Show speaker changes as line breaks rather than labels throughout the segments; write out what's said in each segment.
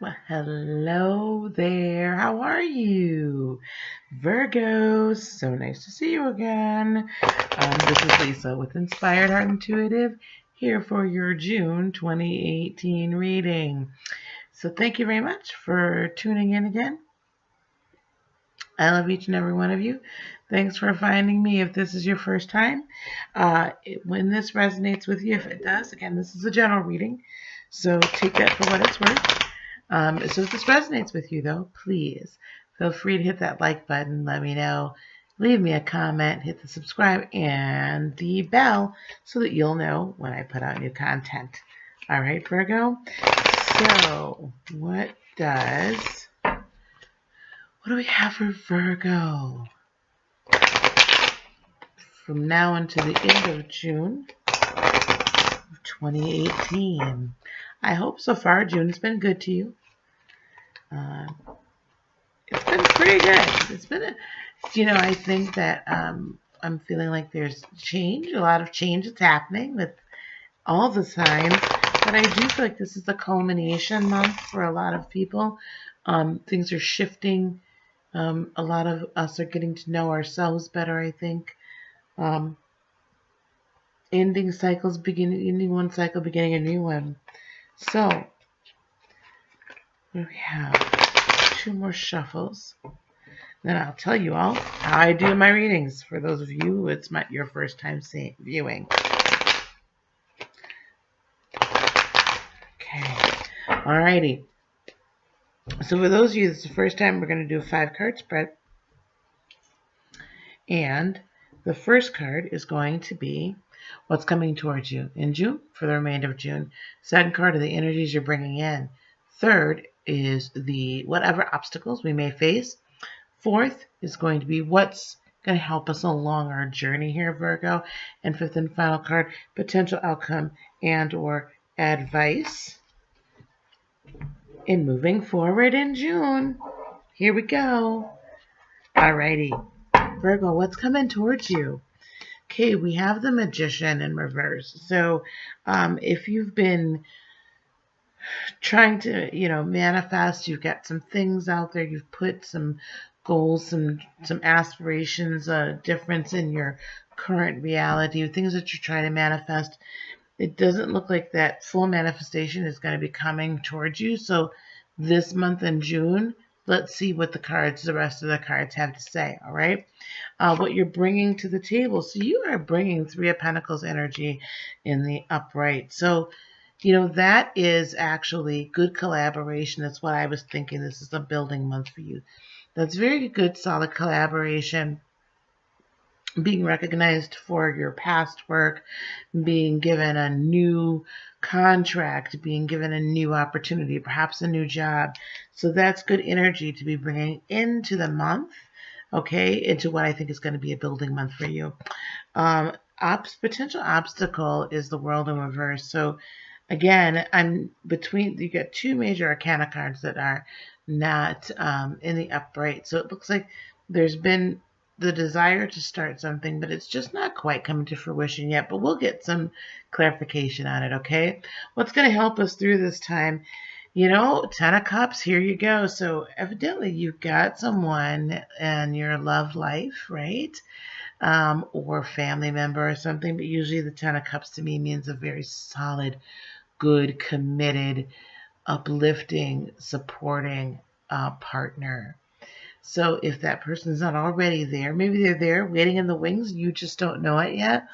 Well, hello there. How are you? Virgo, so nice to see you again. This is Lisa with Inspired Heart Intuitive here for your June 2018 reading. So thank you very much for tuning in again. I love each and every one of you. Thanks for finding me. If this is your first time, when this resonates with you, if it does, again, this is a general reading, so take that for what it's worth. So if this resonates with you, though, please feel free to hit that like button. Let me know. Leave me a comment. Hit the subscribe and the bell so that you'll know when I put out new content. All right, Virgo. So what do we have for Virgo? From now until the end of June of 2018. I hope so far June has been good to you. It's been pretty good. It's been I think that I'm feeling like there's change, a lot of change that's happening with all the signs, but I do feel like this is the culmination month for a lot of people. Things are shifting. A lot of us are getting to know ourselves better, I think. Ending one cycle, beginning a new one. So, we have 2 more shuffles. Then I'll tell you all how I do my readings. For those of you who it's your first time viewing. Okay. Alrighty. So for those of you it's the first time, we're going to do a 5-card spread. And the first card is going to be what's coming towards you in June for the remainder of June. Second card are the energies you're bringing in. Third is the whatever obstacles we may face. Fourth is going to be what's going to help us along our journey here, Virgo. And fifth and final card, potential outcome and or advice in moving forward in June. Here we go. Alrighty. Virgo, what's coming towards you? Okay, we have the Magician in reverse. So if you've been trying to, manifest, you've got some things out there, you've put some goals, some aspirations, a difference in your current reality, things that you're trying to manifest. It doesn't look like that full manifestation is going to be coming towards you. So this month in June, let's see what the rest of the cards have to say, all right? What you're bringing to the table. So you are bringing 3 of Pentacles energy in the upright. So, that is actually good collaboration. That's what I was thinking. This is a building month for you. That's very good, solid collaboration. Being recognized for your past work, being given a new contract, being given a new opportunity, perhaps a new job. So that's good energy to be bringing into the month, okay, into what I think is going to be a building month for you. Potential obstacle is the World in reverse. So again, you got 2 major arcana cards that are not in the upright. So it looks like there's been the desire to start something, but it's just not quite coming to fruition yet. But we'll get some clarification on it, okay? What's going to help us through this time? 10 of Cups, here you go. So evidently you've got someone in your love life, right? Or family member or something. But usually the 10 of Cups to me means a very solid, good, committed, uplifting, supporting partner. So if that person's not already there, maybe they're there waiting in the wings, you just don't know it yet,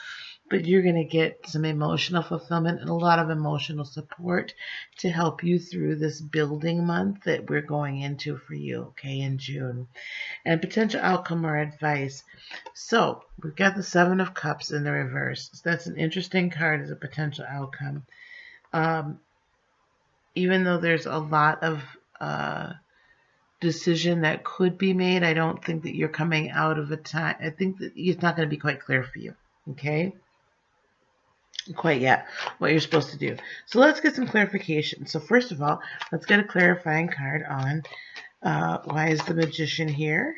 but you're going to get some emotional fulfillment and a lot of emotional support to help you through this building month that we're going into for you, okay, in June. And potential outcome or advice. So we've got the 7 of Cups in the reverse. So that's an interesting card as a potential outcome. Even though there's a lot of decision that could be made, I don't think that you're coming out of a time. I think that it's not going to be quite clear for you, okay? Quite yet what you're supposed to do. So let's get some clarification. So first of all, let's get a clarifying card on why is the Magician here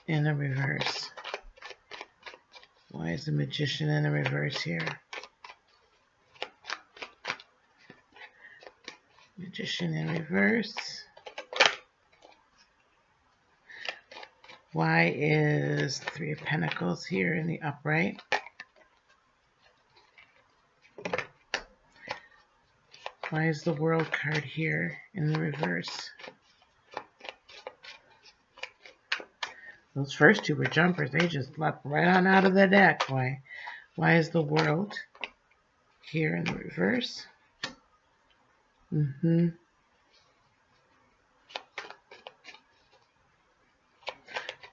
in the reverse? Why is the Magician in the reverse here? Magician in reverse. Why is Three of Pentacles here in the upright? Why is the World card here in the reverse? Those first two were jumpers. They just leapt right on out of the deck. Why is the World here in the reverse?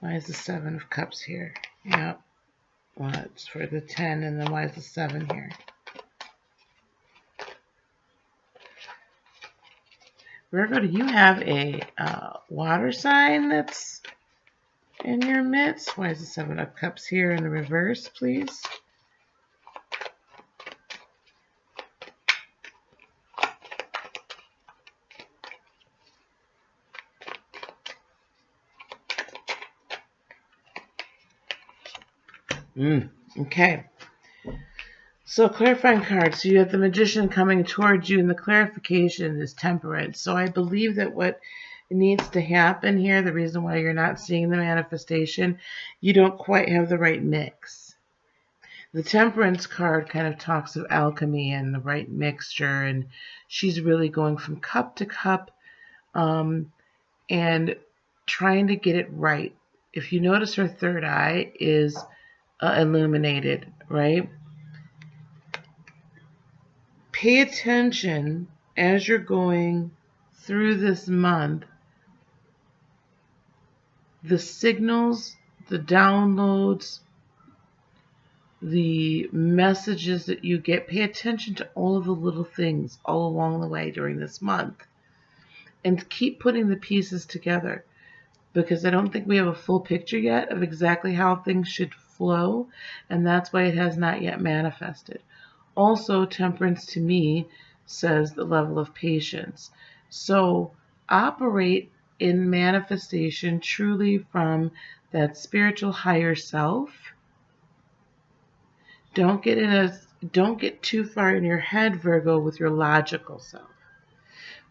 Why is the Seven of Cups here? Yep. Well, it's for the 10, and then why is the 7 here? Virgo, do you have a water sign that's in your midst? Why is the 7 of Cups here in the reverse, please? Okay. So clarifying cards. So you have the Magician coming towards you, and the clarification is Temperance. So I believe that what needs to happen here, the reason why you're not seeing the manifestation, you don't quite have the right mix. The Temperance card kind of talks of alchemy and the right mixture, and she's really going from cup to cup and trying to get it right. If you notice, her third eye is illuminated, right? Pay attention as you're going through this month. The signals, the downloads, the messages that you get, pay attention to all of the little things all along the way during this month. And keep putting the pieces together, because I don't think we have a full picture yet of exactly how things should flow, and that's why it has not yet manifested. Also, Temperance to me says the level of patience. So operate in manifestation truly from that spiritual higher self. Don't get too far in your head, Virgo, with your logical self.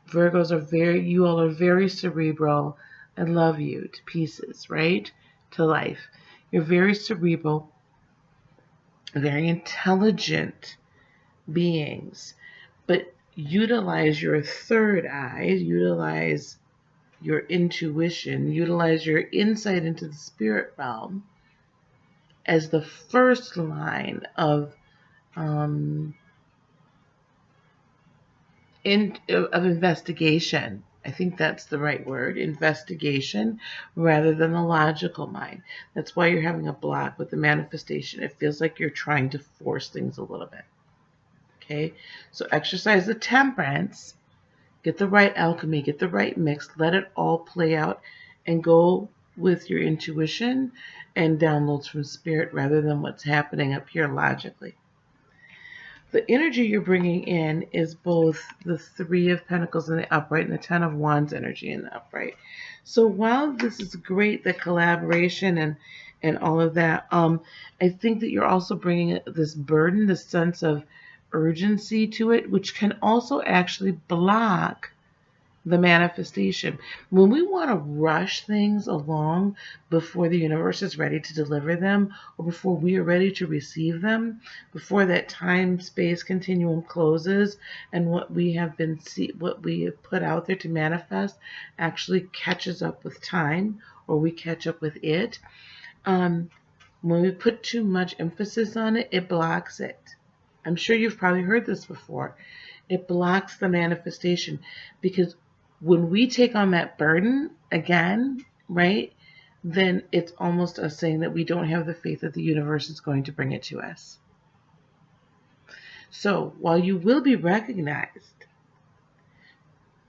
Virgos are you all are very cerebral. I love you to pieces, right? To life. You're very cerebral, very intelligent beings, but utilize your third eye, utilize your intuition, utilize your insight into the spirit realm as the first line of investigation. I think that's the right word, investigation, rather than the logical mind. That's why you're having a block with the manifestation. It feels like you're trying to force things a little bit. Okay, so exercise the Temperance, get the right alchemy, get the right mix, let it all play out, and go with your intuition and downloads from spirit rather than what's happening up here logically. The energy you're bringing in is both the Three of Pentacles in the upright and the Ten of Wands energy in the upright. So while this is great, the collaboration and all of that, I think that you're also bringing this burden, this sense of urgency to it, which can also actually block the manifestation. When we want to rush things along before the universe is ready to deliver them, or before we are ready to receive them, before that time-space continuum closes and what we have put out there to manifest actually catches up with time, or we catch up with it, when we put too much emphasis on it, it blocks it. I'm sure you've probably heard this before. It blocks the manifestation, because when we take on that burden again, right, then it's almost us saying that we don't have the faith that the universe is going to bring it to us. So while you will be recognized,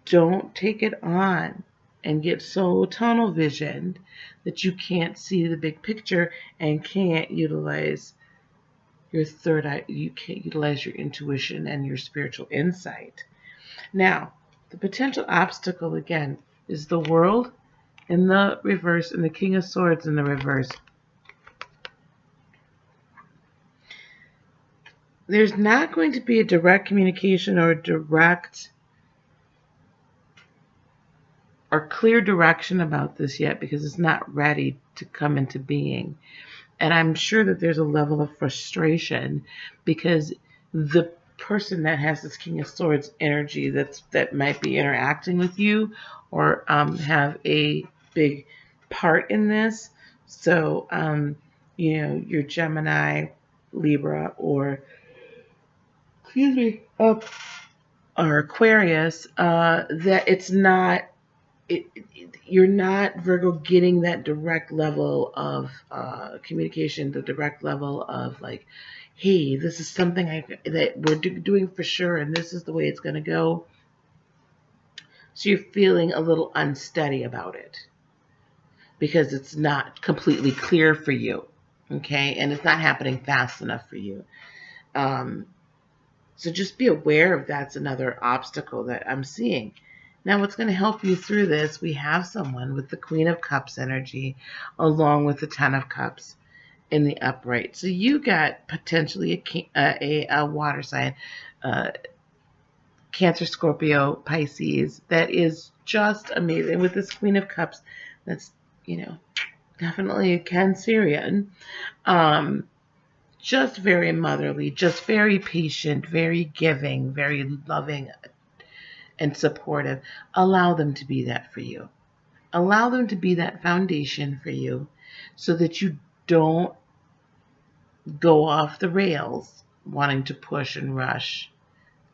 don't take it on and get so tunnel visioned that you can't see the big picture and can't utilize your third eye. You can't utilize your intuition and your spiritual insight. Now, the potential obstacle, again, is the World in the reverse and the King of Swords in the reverse. There's not going to be a direct communication or a direct or clear direction about this yet because it's not ready to come into being. And I'm sure that there's a level of frustration because the person that has this King of Swords energy that might be interacting with you or have a big part in this. So, your Gemini, Libra, or excuse me, or Aquarius, that it's not you're not, Virgo, getting that direct level of communication, the direct level of like, hey, this is something that we're doing for sure, and this is the way it's going to go. So you're feeling a little unsteady about it because it's not completely clear for you, okay? And it's not happening fast enough for you. So just be aware of that's another obstacle that I'm seeing. Now, what's going to help you through this, we have someone with the Queen of Cups energy along with the Ten of Cups in the upright. So you got potentially a water sign, Cancer, Scorpio, Pisces, that is just amazing. With this Queen of Cups, that's, definitely a Cancerian. Just very motherly, just very patient, very giving, very loving and supportive. Allow them to be that for you. Allow them to be that foundation for you so that you don't go off the rails wanting to push and rush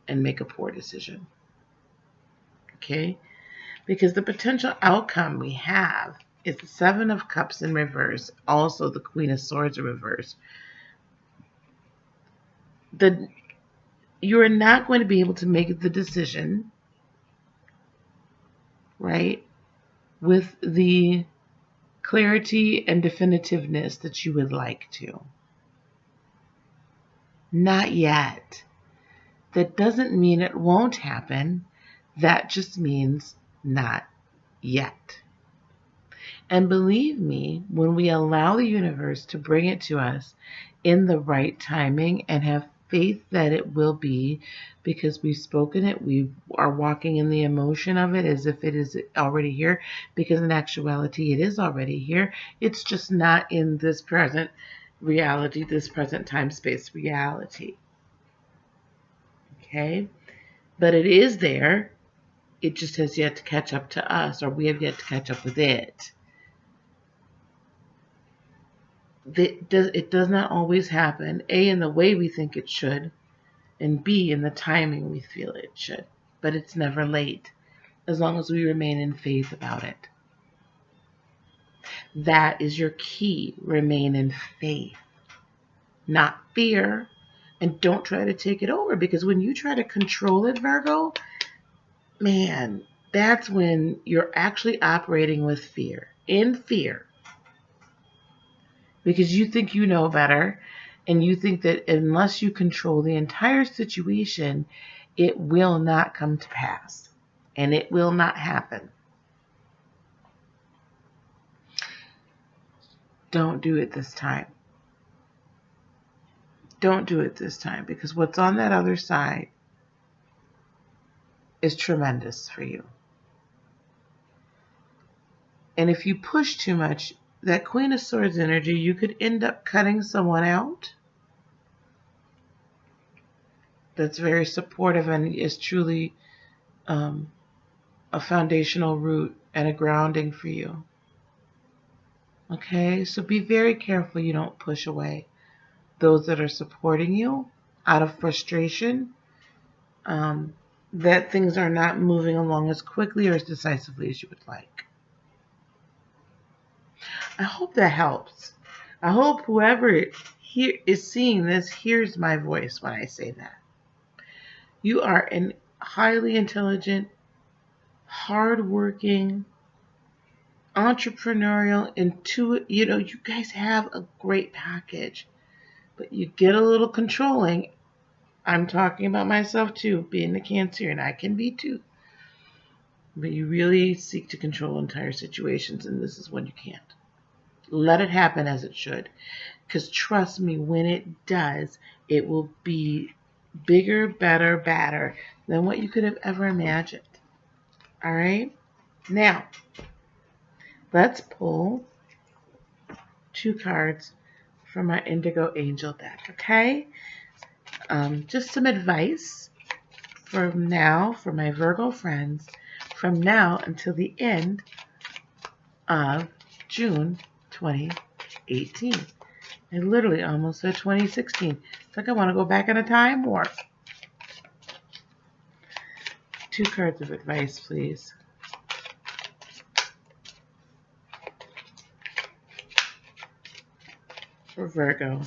and make a poor decision. Okay? Because the potential outcome we have is the Seven of Cups in reverse, also the Queen of Swords in reverse. You're not going to be able to make the decision, right, with the clarity and definitiveness that you would like to. Not yet. That doesn't mean it won't happen. That just means not yet. And believe me, when we allow the universe to bring it to us in the right timing and have faith that it will be, because we've spoken it, we are walking in the emotion of it as if it is already here, because in actuality it is already here. It's just not in this present reality, this present time space reality. Okay? But it is there. It just has yet to catch up to us, or we have yet to catch up with it. It does not always happen, A, in the way we think it should, and B, in the timing we feel it should. But it's never late, as long as we remain in faith about it. That is your key. Remain in faith, not fear. And don't try to take it over, because when you try to control it, Virgo, man, that's when you're actually operating with fear, in fear. Because you think you know better, and you think that unless you control the entire situation, it will not come to pass, and it will not happen. Don't do it this time. Don't do it this time, because what's on that other side is tremendous for you. And if you push too much, that Queen of Swords energy, you could end up cutting someone out that's very supportive and is truly a foundational root and a grounding for you. Okay, so be very careful you don't push away those that are supporting you out of frustration, that things are not moving along as quickly or as decisively as you would like. I hope that helps. I hope whoever is seeing this hears my voice when I say that. You are an highly intelligent, hardworking, entrepreneurial, intuitive. You guys have a great package, but you get a little controlling. I'm talking about myself too, being a Cancer, and I can be too. But you really seek to control entire situations, and this is when you can't. Let it happen as it should. Because trust me, when it does, it will be bigger, better, badder than what you could have ever imagined. All right? Now, let's pull 2 cards from our Indigo Angel deck, okay? Just some advice from now for my Virgo friends from now until the end of June 2018. I literally almost said 2016. It's like I want to go back in a time warp. 2 cards of advice, please. For Virgo.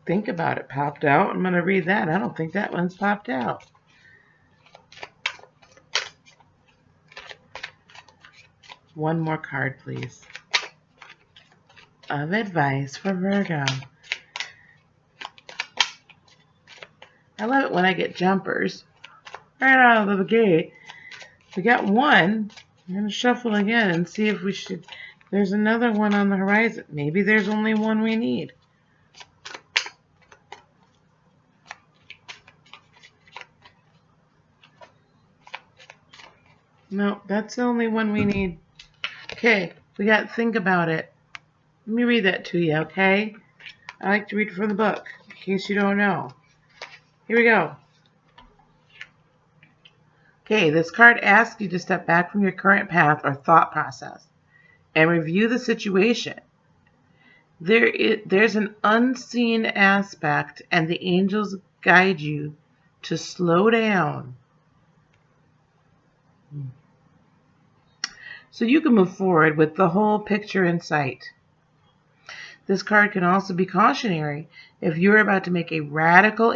Think about it popped out. I'm going to read that. I don't think that one's popped out. One more card, please. Of advice for Virgo. I love it when I get jumpers right out of the gate. We got one. I'm going to shuffle again and see if we should. There's another one on the horizon. Maybe there's only one we need. No, that's the only one we need. Okay, we got to think about it. Let me read that to you, okay? I like to read from the book, in case you don't know. Here we go. Okay, this card asks you to step back from your current path or thought process and review the situation. There's an unseen aspect, and the angels guide you to slow down so you can move forward with the whole picture in sight. This card can also be cautionary if you're about to make a radical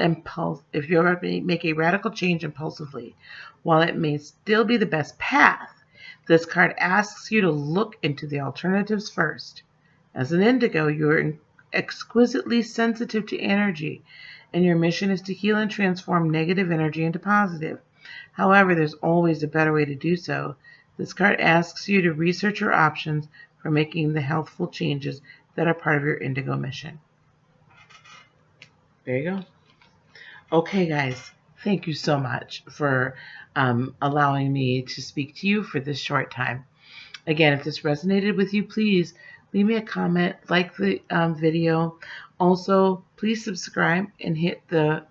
change impulsively. While it may still be the best path, this card asks you to look into the alternatives first. As an indigo, you're exquisitely sensitive to energy, and your mission is to heal and transform negative energy into positive. However, there's always a better way to do so. This card asks you to research your options for making the healthful changes that are part of your indigo mission. There you go. Okay, guys, thank you so much for allowing me to speak to you for this short time. Again, if this resonated with you, please leave me a comment, like the video. Also, please subscribe and hit the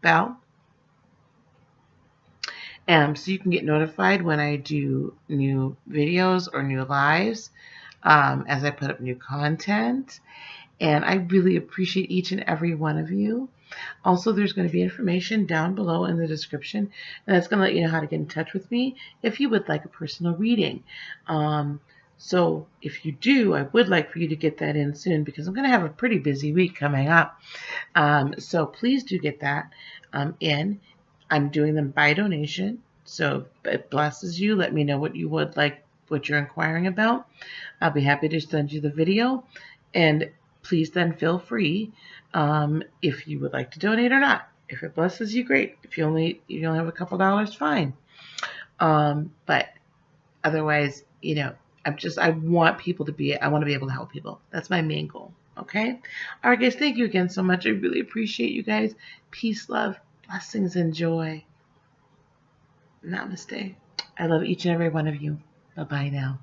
bell so you can get notified when I do new videos or new lives as I put up new content. And I really appreciate each and every one of you. Also, there's going to be information down below in the description, and that's going to let you know how to get in touch with me if you would like a personal reading. So if you do, I would like for you to get that in soon because I'm going to have a pretty busy week coming up. So please do get that in. I'm doing them by donation. So if it blesses you, let me know what you would like, what you're inquiring about. I'll be happy to send you the video. And please then feel free if you would like to donate or not. If it blesses you, great. If you only have a couple dollars, fine. But otherwise, you know, I want to be able to help people. That's my main goal. Okay? All right, guys, thank you again so much. I really appreciate you guys. Peace, love, blessings, and joy. Namaste. I love each and every one of you. Bye-bye now.